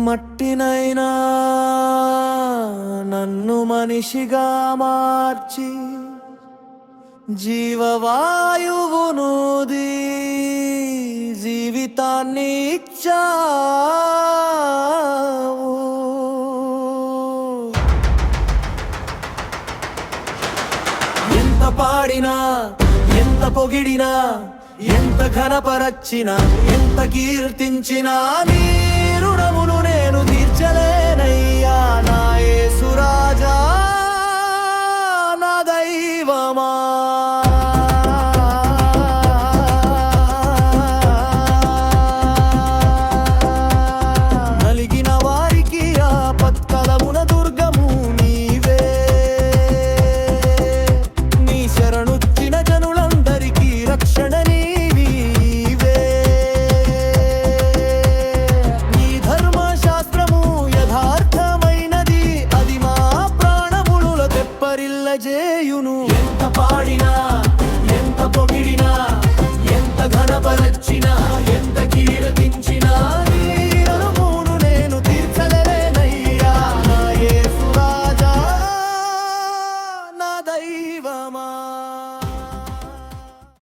మట్టినైనా నన్ను మనిషిగా మార్చి జీవవాయువునూది జీవితాన్ని ఇచ్చావు. ఎంత పాడినా ఎంత పొగిడినా ఎంత ఘనపరచినా ఎంత కీర్తించినా నీ రుణమును నేను తీర్చలేనయ్యా. నా యేసు రాజా, నా దైవమా.